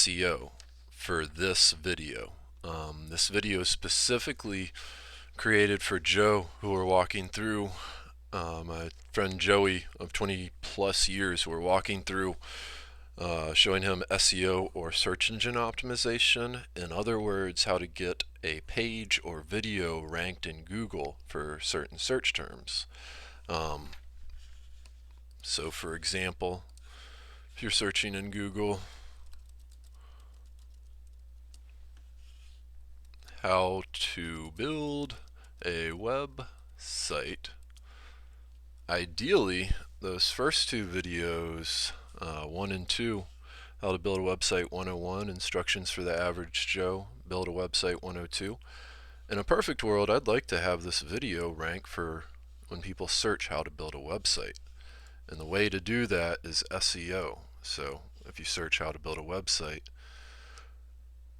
SEO for this video. This video is specifically created for Joe, who we're walking through, my friend Joey of 20 plus years, who we're walking through showing him SEO, or search engine optimization. In other words, how to get a page or video ranked in Google for certain search terms. So for example, if you're searching in Google, how to build a website, ideally those first two videos, 1 and 2, how to build a website 101, instructions for the average Joe, build a website 102. In a perfect world, I'd like to have this video rank for when people search how to build a website. And the way to do that is SEO. So if you search how to build a website,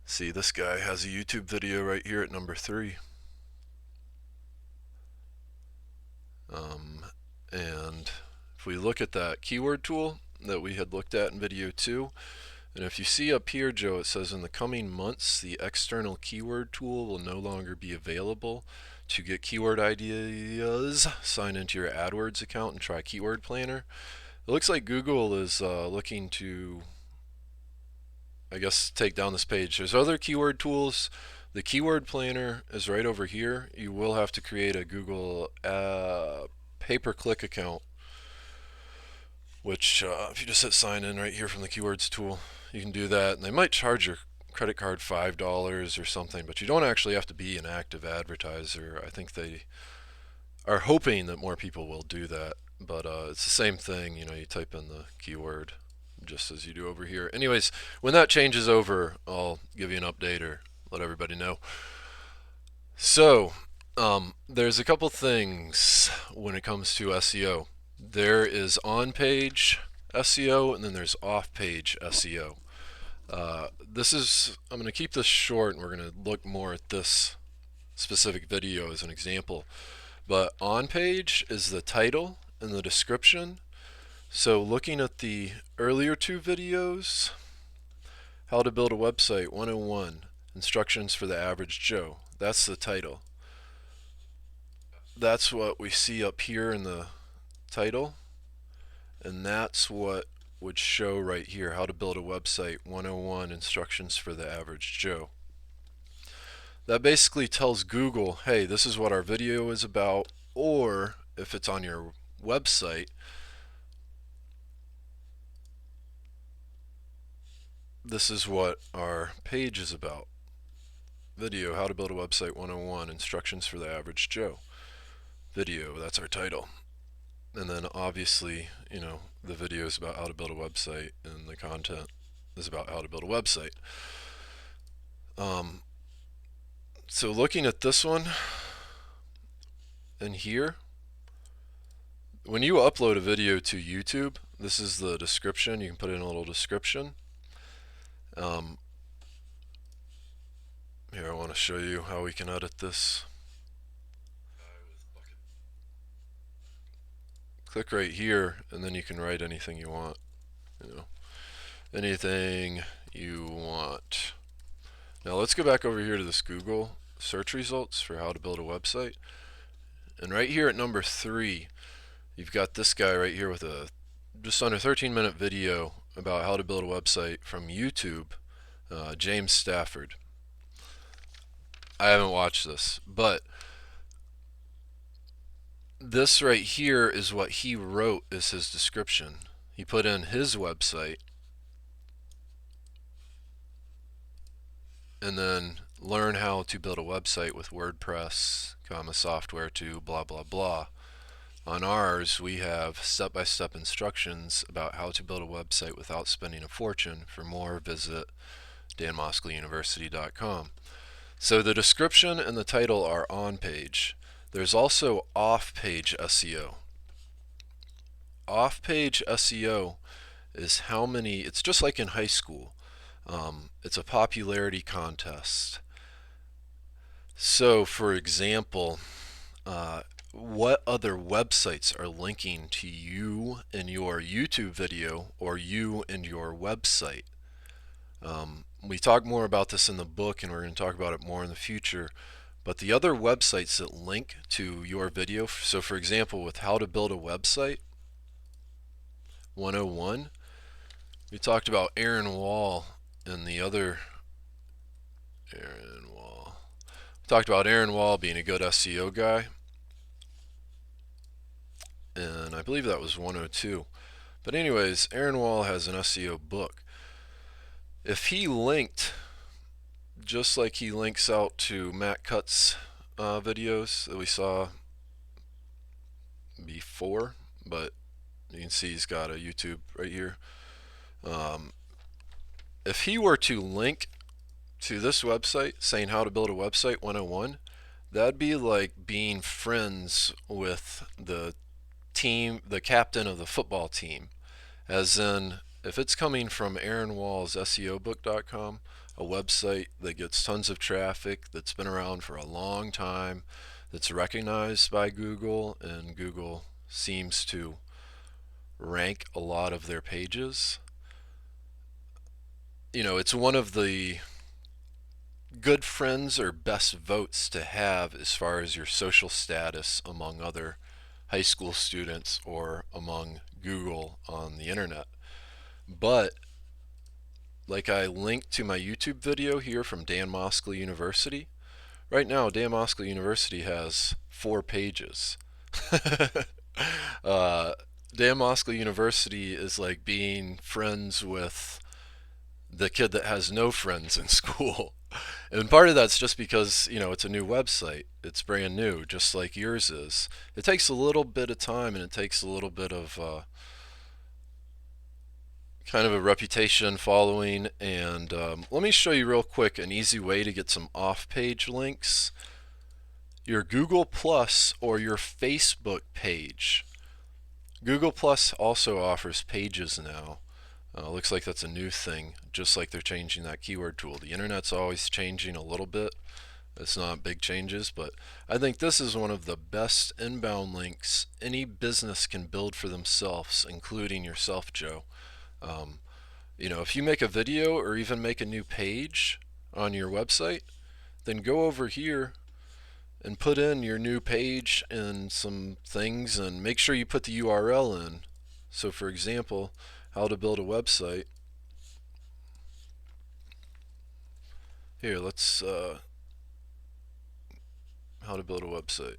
see, this guy has a YouTube video right here at number 3. And if we look at that keyword tool that we had looked at in video 2, and if you see up here, Joe, it says in the coming months the external keyword tool will no longer be available. To get keyword ideas, sign into your AdWords account and try Keyword Planner. It looks like Google is looking to, I guess, take down this page. There's other keyword tools. The Keyword Planner is right over here. You will have to create a Google pay-per-click account, which if you just hit sign in right here from the keywords tool, you can do that. And they might charge your credit card $5 or something, but you don't actually have to be an active advertiser. I think they are hoping that more people will do that, but it's the same thing. You know, you type in the keyword just as you do over here. Anyways, when that changes over, I'll give you an update or let everybody know. So there's a couple things when it comes to SEO. There is on-page SEO, and then there's off-page SEO. I'm going to keep this short, and we're going to look more at this specific video as an example. But on-page is the title and the description. So looking at the earlier two videos, how to build a website 101, instructions for the average Joe, that's the title. That's what we see up here in the title, and that's what would show right here, how to build a website 101, instructions for the average Joe. That basically tells Google, hey, this is what our video is about, or if it's on your website, this is what our page is about. Video, how to build a website 101, instructions for the average Joe. Video, that's our title. And then obviously, you know, the video is about how to build a website, and the content is about how to build a website. So looking at this one and here, when you upload a video to YouTube, this is the description. You can put in a little description. Here, I want to show you how we can edit this. Click right here, and then you can write anything you want. You know, anything you want. Now let's go back over here to this Google search results for how to build a website. And right here at number 3, you've got this guy right here with a just under 13-minute video about how to build a website from YouTube, James Stafford. I haven't watched this, but this right here is what he wrote as his description. He put in his website, and then learn how to build a website with WordPress, software to blah blah blah. On ours, we have step-by-step instructions about how to build a website without spending a fortune. For more, visit danmoskleyuniversity.com. So the description and the title are on page. There's also off-page SEO. Off-page SEO is how many, it's just like in high school. It's a popularity contest. So for example, what other websites are linking to you in your YouTube video or you and your website? We talk more about this in the book, and we're going to talk about it more in the future. But the other websites that link to your video, so for example, with how to build a website 101, we talked about Aaron Wall and the other Aaron Wall. We talked about Aaron Wall being a good SEO guy, and I believe that was 102. But anyways, Aaron Wall has an SEO book. If he linked, just like he links out to Matt Cutts videos that we saw before, but you can see he's got a YouTube right here. If he were to link to this website saying how to build a website 101, that'd be like being friends with the team, the captain of the football team. As in, if it's coming from Aaron Wall's SEObook.com, a website that gets tons of traffic, that's been around for a long time, that's recognized by Google, and Google seems to rank a lot of their pages. You know, it's one of the good friends or best votes to have as far as your social status among other high school students or among Google on the internet. But like I linked to my YouTube video here from Dan Moskler University. Right now, Dan Moskler University has 4 pages. Dan Moskler University is like being friends with the kid that has no friends in school. And part of that's just because, you know, it's a new website. It's brand new, just like yours is. It takes a little bit of time, and it takes a little bit of kind of a reputation following. And let me show you real quick an easy way to get some off-page links. Your Google Plus or your Facebook page. Google Plus also offers pages now. Looks like that's a new thing, just like they're changing that keyword tool. The internet's always changing a little bit. It's not big changes, but I think this is one of the best inbound links any business can build for themselves, including yourself, Joe. You know, if you make a video or even make a new page on your website, then go over here and put in your new page and some things, and make sure you put the URL in. So for example, how to build a website. Here, let's how to build a website.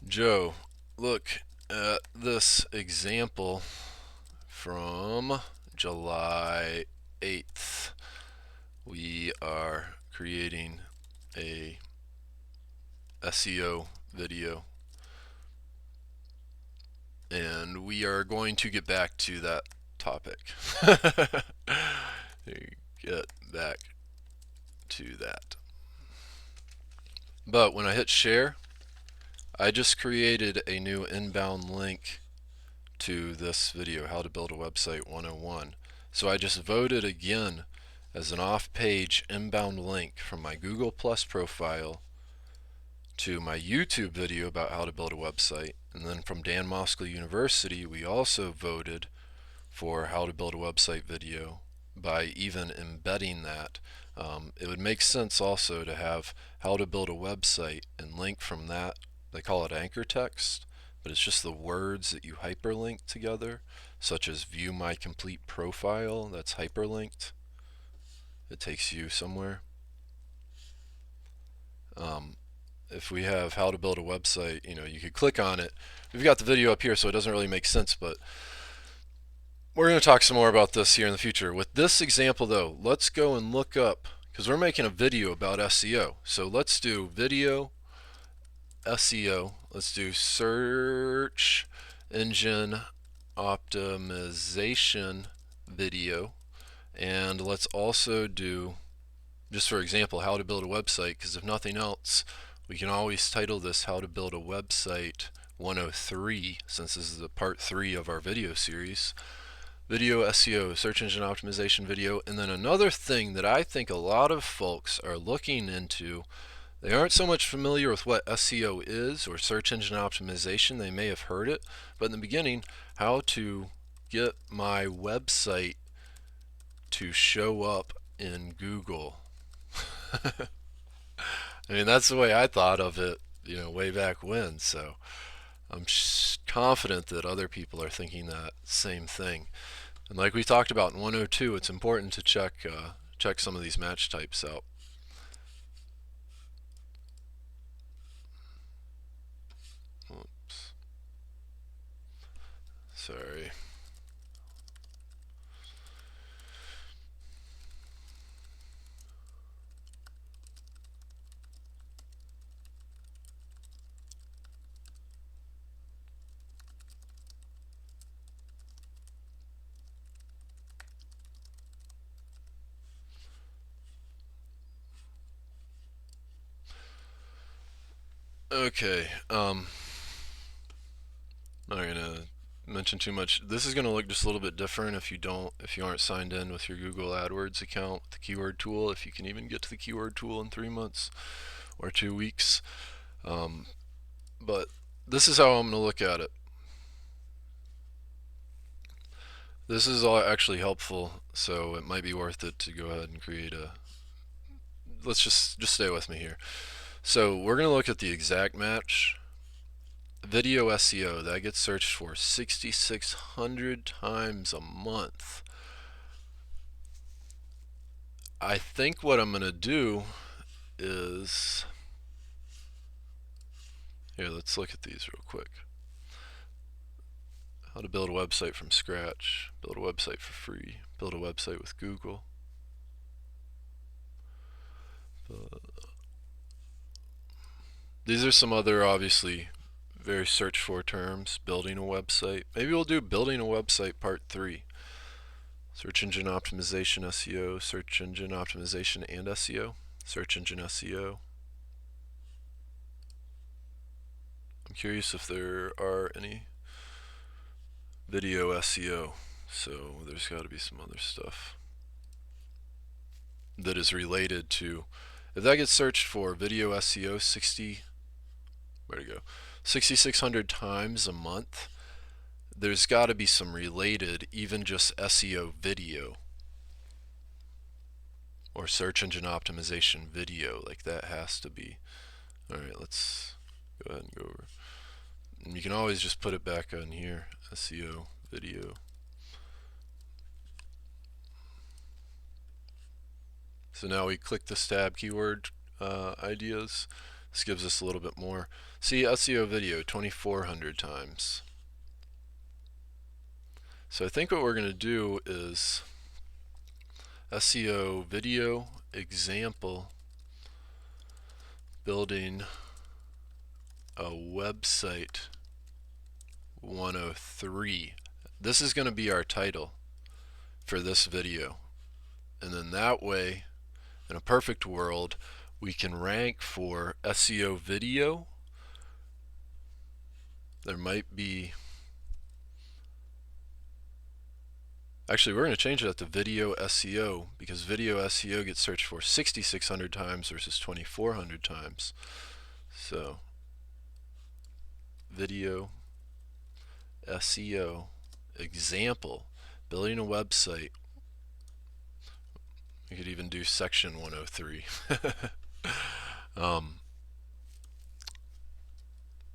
Joe, look at this example from July 8th. We are creating a SEO video, and we are going to get back to that topic. Get back to that. But when I hit share, I just created a new inbound link to this video, how to build a website 101. So I just voted again as an off-page inbound link from my Google Plus profile to my YouTube video about how to build a website. And then from Dan Moskler University, we also voted for how to build a website video by even embedding that. It would make sense also to have how to build a website and link from that. They call it anchor text, but it's just the words that you hyperlink together, such as view my complete profile. That's hyperlinked. It takes you somewhere. If we have how to build a website, you know, you could click on it. We've got the video up here, so it doesn't really make sense, but we're going to talk some more about this here in the future. With this example though, let's go and look up, because we're making a video about SEO. So let's do video SEO. Let's do search engine optimization video. And let's also do, just for example, how to build a website, because if nothing else, we can always title this how to build a website 103, since this is the part 3 of our video series. Video SEO, search engine optimization video. And then another thing that I think a lot of folks are looking into, they aren't so much familiar with what SEO is or search engine optimization. They may have heard it, but in the beginning, how to get my website to show up in Google. I mean, that's the way I thought of it, way back when. So I'm confident that other people are thinking that same thing. And like we talked about in 102, it's important to check some of these match types out. Oops. Sorry. Okay. Not gonna mention too much. This is gonna look just a little bit different if you aren't signed in with your Google AdWords account with the keyword tool. If you can even get to the keyword tool in 3 months or 2 weeks, but this is how I'm gonna look at it. This is all actually helpful, so it might be worth it to go ahead and create a. Let's just stay with me here. So we're gonna look at the exact match. Video SEO, that gets searched for 6,600 times a month. I think what I'm going to do is, here, let's look at these real quick. How to build a website from scratch, build a website for free, build a website with Google. These are some other obviously very searched for terms. Building a website. Maybe we'll do building a website part 3. Search engine optimization SEO, search engine optimization and SEO, search engine SEO. I'm curious if there are any video SEO, so there's got to be some other stuff that is related to. If that gets searched for video SEO 6,600 times a month, there's got to be some related, even just SEO video or search engine optimization video, like that has to be. Alright, let's go ahead and go over. And you can always just put it back on here, SEO video. So now we click this tab, keyword ideas. This gives us a little bit more. See, SEO video 2,400 times. So I think what we're going to do is SEO video example building a website 103. This is going to be our title for this video. And then that way, in a perfect world, we can rank for SEO video. There might be, actually we're going to change that to video SEO, because video SEO gets searched for 6,600 times versus 2,400 times. So video SEO example building a website. We could even do section 103.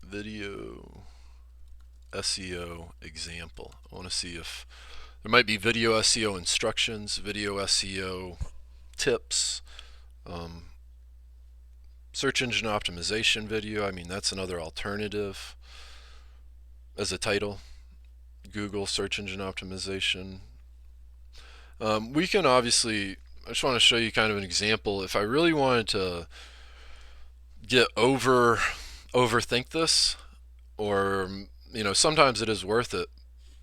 Video SEO example. I want to see if there might be video SEO instructions, video SEO tips, search engine optimization video. I mean, that's another alternative as a title. Google search engine optimization. We can obviously, I just want to show you kind of an example. If I really wanted to get overthink this, or sometimes it is worth it,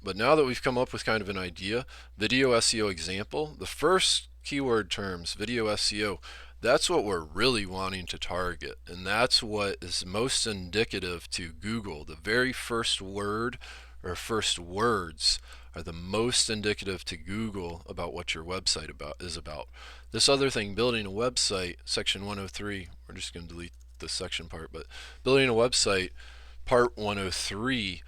but now that we've come up with kind of an idea, video SEO example, the first keyword terms, video SEO, that's what we're really wanting to target, and that's what is most indicative to Google. The very first word or first words are the most indicative to Google about what your website is about. This other thing, building a website, section 103, we're just going to delete this section part, but building a website, part 103,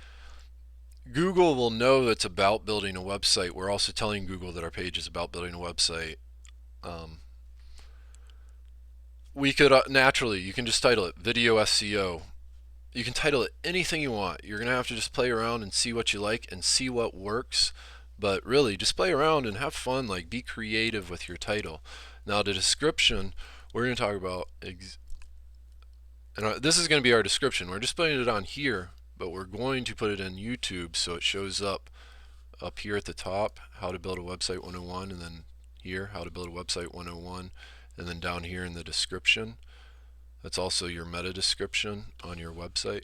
Google will know it's about building a website. We're also telling Google that our page is about building a website. Um, we could naturally, you can just title it Video SEO. You can title it anything you want. You're going to have to just play around and see what you like and see what works. But really, just play around and have fun. Like, be creative with your title. Now, the description, we're going to talk about, and this is going to be our description. We're just putting it on here, but we're going to put it in YouTube so it shows up here at the top, how to build a website 101, and then here, how to build a website 101, and then down here in the description. That's also your meta description on your website.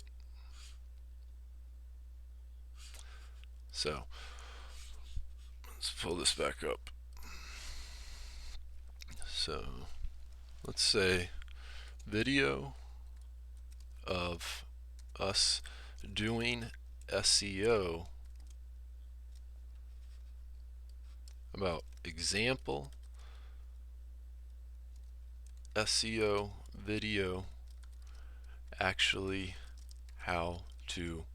So let's pull this back up. So let's say video of us doing SEO about example SEO video, actually how to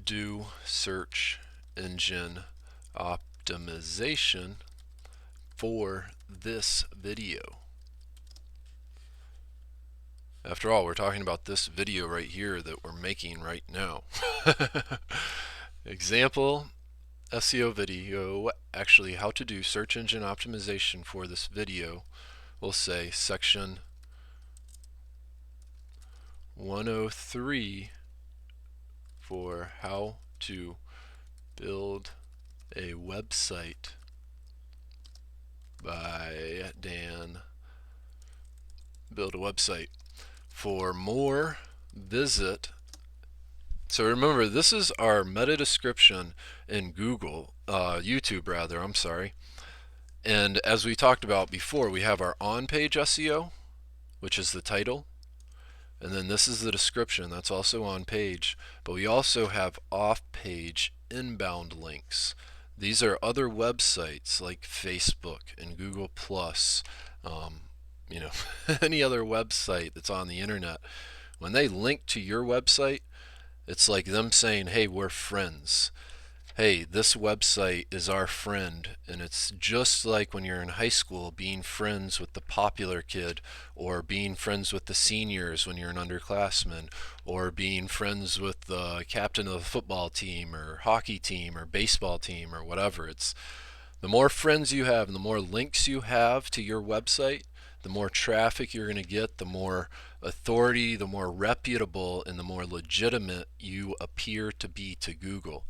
do search engine optimization for this video. After all, we're talking about this video right here that we're making right now. Example SEO video, actually how to do search engine optimization for this video. We'll say section 103 for how to build a website by Dan. Build a website. For more, visit. So remember, this is our meta description in Google, YouTube rather, I'm sorry. And as we talked about before, we have our on-page SEO, which is the title. And then this is the description, that's also on page. But we also have off-page inbound links. These are other websites like Facebook and Google Plus, you know, any other website that's on the internet. When they link to your website, it's like them saying, hey, we're friends. Hey, this website is our friend. And it's just like when you're in high school being friends with the popular kid, or being friends with the seniors when you're an underclassman, or being friends with the captain of the football team or hockey team or baseball team or whatever. It's the more friends you have and the more links you have to your website, the more traffic you're going to get, the more authority, the more reputable, and the more legitimate you appear to be to Google.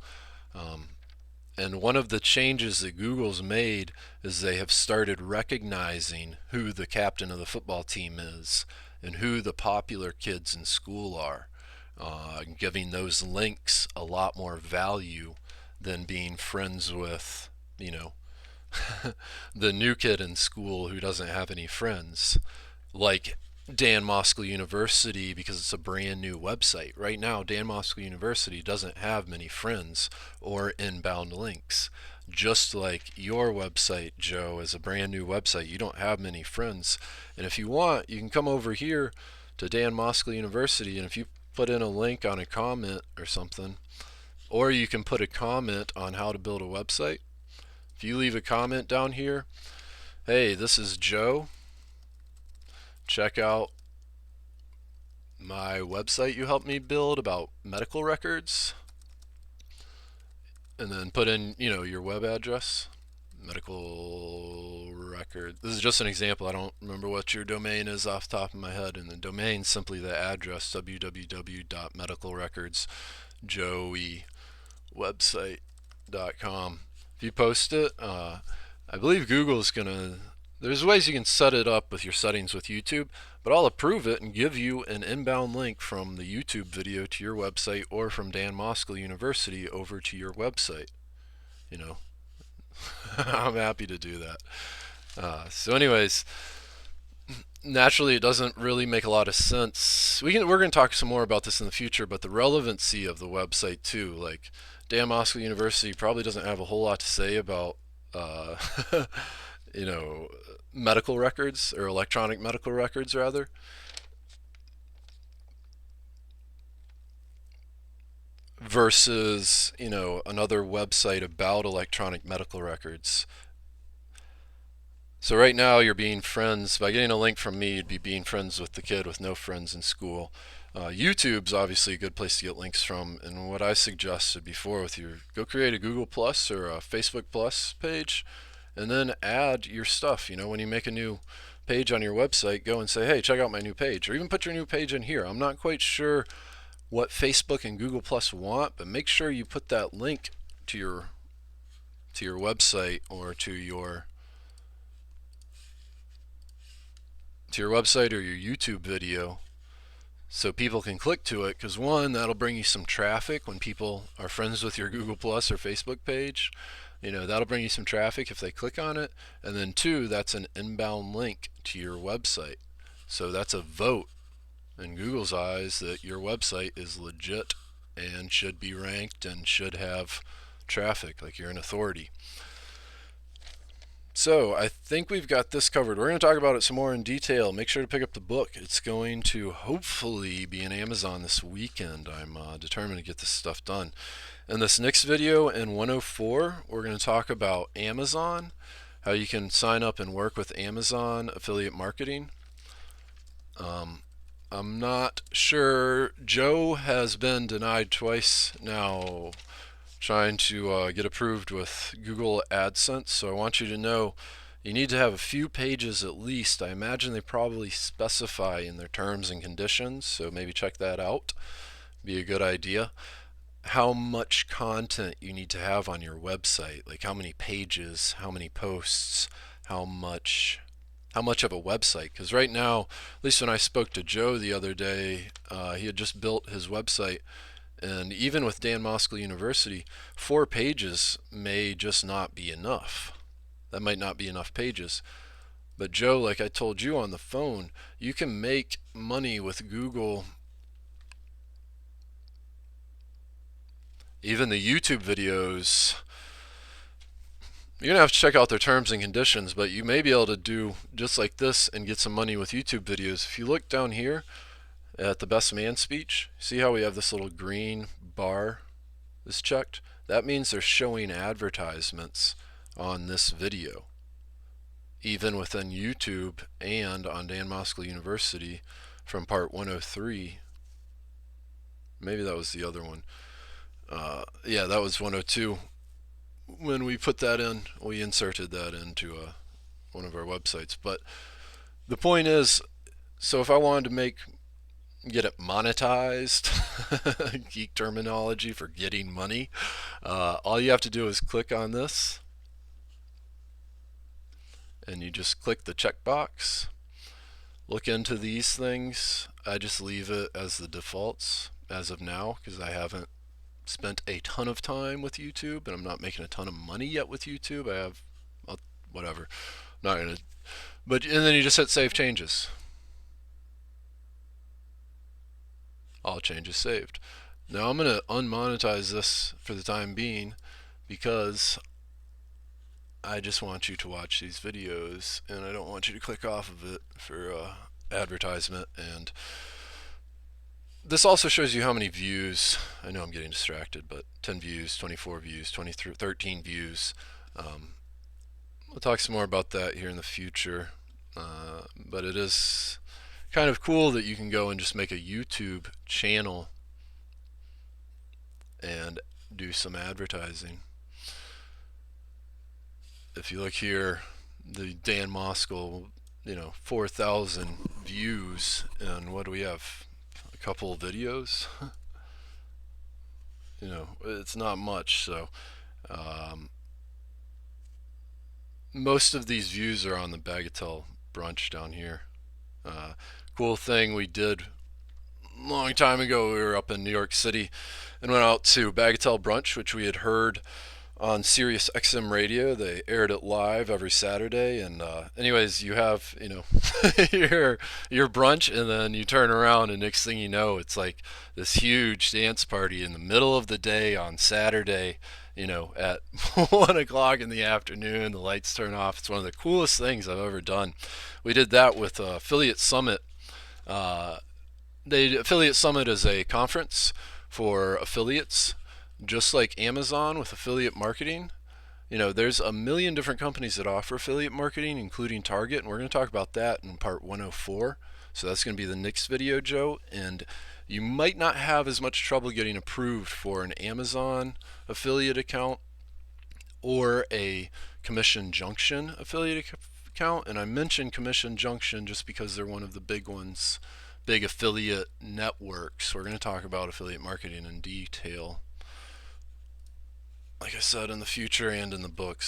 And one of the changes that Google's made is they have started recognizing who the captain of the football team is and who the popular kids in school are, giving those links a lot more value than being friends with, you know, the new kid in school who doesn't have any friends, like Dan Moskal University, because it's a brand new website. Right now, Dan Moskal University doesn't have many friends or inbound links. Just like your website, Joe, is a brand new website. You don't have many friends. And if you want, you can come over here to Dan Moskal University, and if you put in a link on a comment or something, or you can put a comment on how to build a website. If you leave a comment down here, hey, this is Joe. Check out my website you helped me build about medical records. And then put in, you know, your web address. Medical record. This is just an example. I don't remember what your domain is off the top of my head. And the domain is simply the address, www.medicalrecordsjoeywebsite.com. If you post it, I believe Google's gonna, there's ways you can set it up with your settings with YouTube, but I'll approve it and give you an inbound link from the YouTube video to your website, or from Dan Moskal University over to your website. You know, I'm happy to do that. So anyways, naturally it doesn't really make a lot of sense. We're going to talk some more about this in the future, but the relevancy of the website too, like Dan Moskal University probably doesn't have a whole lot to say about you know, medical records, or electronic medical records rather. versus, another website about electronic medical records. So right now you're being friends by getting a link from me. You'd be being friends with the kid with no friends in school. YouTube's obviously a good place to get links from, and what I suggested before with you, go create a Google Plus or a Facebook Plus page, and then add your stuff. When you make a new page on your website, go and say, hey, check out my new page, or even put your new page in here. I'm not quite sure what Facebook and Google Plus want, but make sure you put that link to your website or to your website or your YouTube video so people can click to it, because one, that'll bring you some traffic when people are friends with your Google Plus or Facebook page. That'll bring you some traffic if they click on it, and then two, that's an inbound link to your website. So that's a vote in Google's eyes that your website is legit and should be ranked and should have traffic, like you're an authority. So I think we've got this covered. We're going to talk about it some more in detail. Make sure to pick up the book. It's going to hopefully be in Amazon this weekend. I'm determined to get this stuff done. In this next video, in 104, we're going to talk about Amazon, how you can sign up and work with Amazon affiliate marketing. I'm not sure. Joe has been denied twice now trying to get approved with Google AdSense, so I want you to know you need to have a few pages at least. I imagine they probably specify in their terms and conditions, so maybe check that out. Be a good idea. How much content you need to have on your website, like how many pages, how many posts, how much of a website. Because right now, at least when I spoke to Joe the other day, he had just built his website, and even with Dan Moskal University, 4 pages may just not be enough. That might not be enough pages. But Joe, like I told you on the phone, you can make money with Google. Even the YouTube videos, you're going to have to check out their terms and conditions, but you may be able to do just like this and get some money with YouTube videos. If you look down here at the best man speech, see how we have this little green bar is checked? That means they're showing advertisements on this video, even within YouTube and on Dan Moskal University from part 103. Maybe that was the other one. Yeah, that was 102. When we put that in, we inserted that into one of our websites. But the point is, so if I wanted to get it monetized, geek terminology for getting money, all you have to do is click on this, and you just click the checkbox. Look into these things. I just leave it as the defaults as of now because I haven't spent a ton of time with YouTube, and I'm not making a ton of money yet with YouTube. I have whatever. Not gonna. And then you just hit save changes. All changes saved. Now I'm going to unmonetize this for the time being because I just want you to watch these videos and I don't want you to click off of it for advertisement. And this also shows you how many views. I know I'm getting distracted, but 10 views, 24 views, 13 views. We'll talk some more about that here in the future, but it is kind of cool that you can go and just make a YouTube channel and do some advertising. If you look here, the Dan Moskal, 4,000 views, and what do we have? A couple of videos. It's not much. So most of these views are on the Bagatelle brunch down here. Cool thing we did a long time ago, we were up in New York City and went out to Bagatelle brunch, which we had heard on Sirius XM radio. They aired it live every Saturday, and anyways, you have your brunch, and then you turn around, and next thing you know, it's like this huge dance party in the middle of the day on Saturday. At 1 o'clock in the afternoon, the lights turn off. It's one of the coolest things I've ever done. We did that with Affiliate Summit. Affiliate Summit is a conference for affiliates, just like Amazon with affiliate marketing. There's a million different companies that offer affiliate marketing, including Target, and we're going to talk about that in part 104. So that's going to be the next video, Joe. And you might not have as much trouble getting approved for an Amazon affiliate account or a Commission Junction affiliate account. And I mentioned Commission Junction just because they're one of the big ones, big affiliate networks. We're going to talk about affiliate marketing in detail, like I said, in the future and in the book.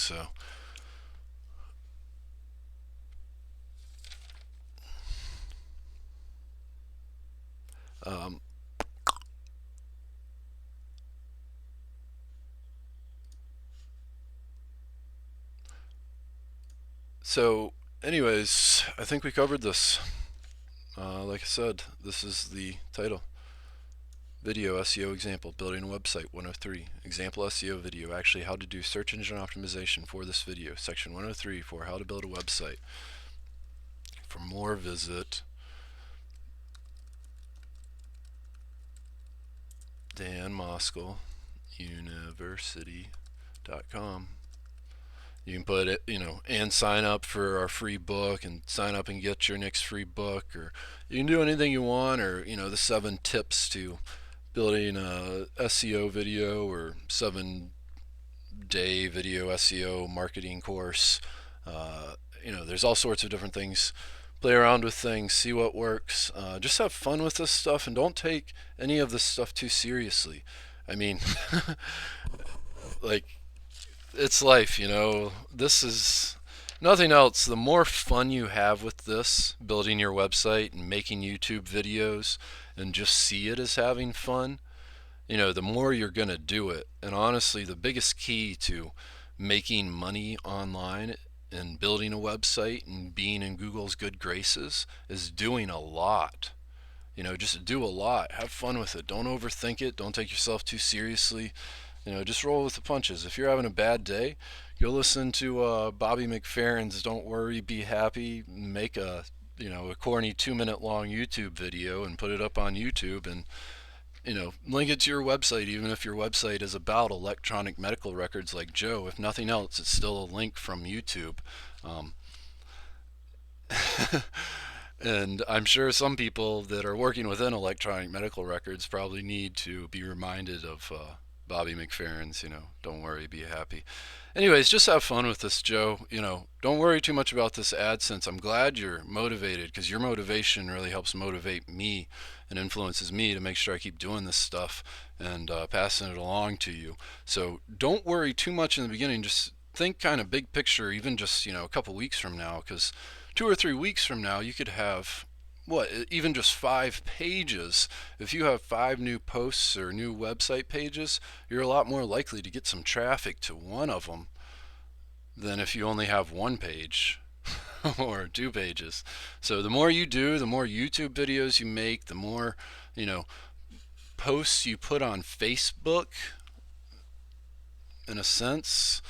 Um, so anyways, I think we covered this. Like I said, this is the title. Video SEO example, building a website 103. Example SEO video, actually how to do search engine optimization for this video. Section 103 for how to build a website. For more, visit danmoskeluniversity.com. You can put it, and sign up for our free book and sign up and get your next free book, or you can do anything you want, or, the 7 tips to building a SEO video, or 7-day video SEO marketing course. There's all sorts of different things. Play around with things, see what works. Just have fun with this stuff, and don't take any of this stuff too seriously. I mean, like, it's life, This is nothing else. The more fun you have with this, building your website and making YouTube videos, and just see it as having fun, the more you're going to do it. And honestly, the biggest key to making money online and building a website and being in Google's good graces is doing a lot. Just do a lot. Have fun with it. Don't overthink it. Don't take yourself too seriously. Just roll with the punches. If you're having a bad day, go listen to Bobby McFerrin's "Don't Worry, Be Happy." Make a corny 2-minute long YouTube video and put it up on YouTube, and link it to your website. Even if your website is about electronic medical records like Joe, if nothing else, it's still a link from YouTube. And I'm sure some people that are working within electronic medical records probably need to be reminded of Bobby McFerrin's, "Don't worry, be happy." Anyways, just have fun with this, Joe. Don't worry too much about this AdSense. I'm glad you're motivated, because your motivation really helps motivate me and influences me to make sure I keep doing this stuff and passing it along to you. So don't worry too much in the beginning. Just think kind of big picture, even just, a couple weeks from now, because 2 or 3 weeks from now, you could have even just 5 pages. If you have 5 new posts or new website pages, you're a lot more likely to get some traffic to one of them than if you only have 1 page or 2 pages. So the more you do, the more YouTube videos you make, the more, posts you put on Facebook, in a sense.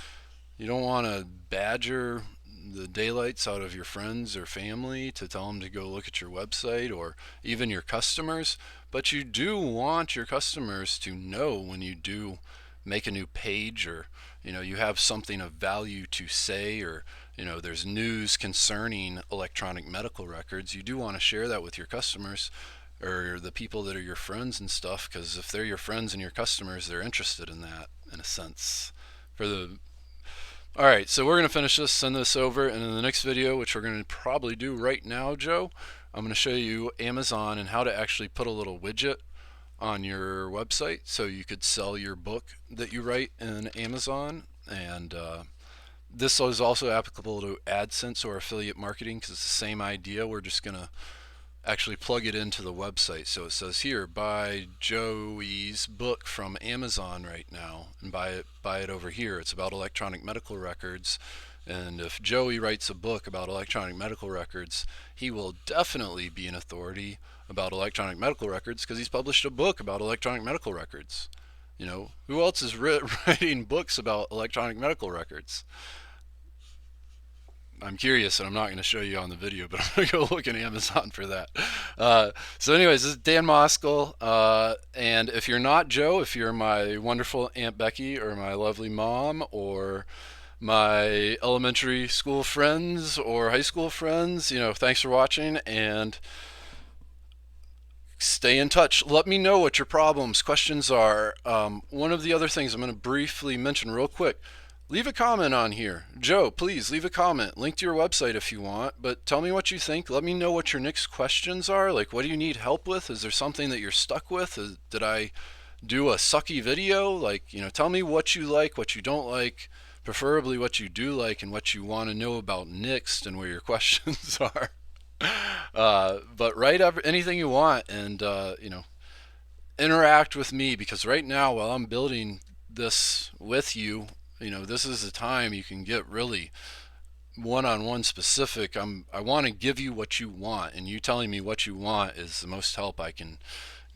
You don't want to badger the daylights out of your friends or family to tell them to go look at your website, or even your customers, but you do want your customers to know when you do make a new page, or you have something of value to say, or there's news concerning electronic medical records. You do want to share that with your customers or the people that are your friends and stuff, because if they're your friends and your customers, they're interested in that, in a sense. All right, so we're going to finish this, send this over, and in the next video, which we're going to probably do right now, Joe, I'm going to show you Amazon and how to actually put a little widget on your website so you could sell your book that you write in Amazon. And this is also applicable to AdSense or affiliate marketing, because it's the same idea. We're just going to actually plug it into the website. So it says here, buy Joey's book from Amazon right now, and buy it over here. It's about electronic medical records. And if Joey writes a book about electronic medical records, he will definitely be an authority about electronic medical records, because he's published a book about electronic medical records. Who else is writing books about electronic medical records? I'm curious, and I'm not going to show you on the video, but I'm going to go look at Amazon for that. So, anyways, this is Dan Moskal, and if you're not Joe, if you're my wonderful Aunt Becky or my lovely mom or my elementary school friends or high school friends, thanks for watching, and stay in touch. Let me know what your problems, questions are. One of the other things I'm going to briefly mention real quick, leave a comment on here. Joe, please leave a comment. Link to your website if you want, but tell me what you think. Let me know what your next questions are. Like, what do you need help with? Is there something that you're stuck with? Did I do a sucky video? Like, tell me what you like, what you don't like, preferably what you do like, and what you want to know about next and where your questions are. But write up anything you want, and interact with me, because right now while I'm building this with you, this is the time you can get really one-on-one specific. I want to give you what you want, and you telling me what you want is the most help I can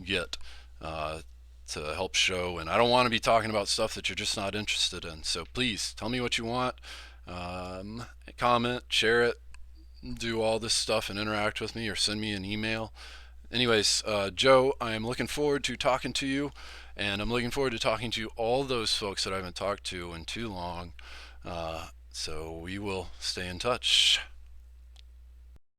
get to help show. And I don't want to be talking about stuff that you're just not interested in. So please tell me what you want. Comment, share it, do all this stuff and interact with me, or send me an email. Anyways, Joe, I am looking forward to talking to you, and I'm looking forward to talking to all those folks that I haven't talked to in too long. So we will stay in touch.